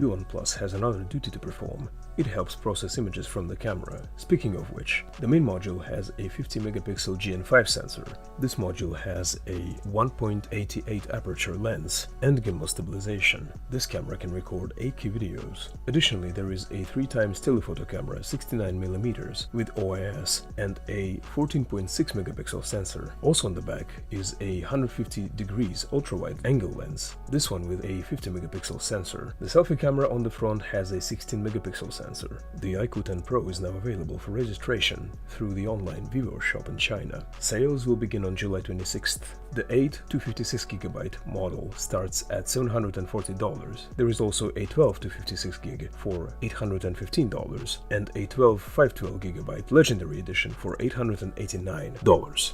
V1 Plus has another duty to perform. It helps process images from the camera. Speaking of which, the main module has a 50-megapixel GN5 sensor. This module has a 1.88 aperture lens and gimbal stabilization. This camera can record 8K videos. Additionally, there is a 3x telephoto camera 69mm with OIS and a 14.6 megapixel sensor. Also on the back is a 150 degrees ultra-wide angle lens, this one with a 50 megapixel sensor. The selfie camera on the front has a 16 megapixel sensor. The iQOO 10 Pro is now available for registration through the online Vivo shop in China. Sales will begin on July 26th. The 8 to 56GB model starts at $740. There is a 12 to 56GB for $815 and a 512GB Legendary Edition for $889.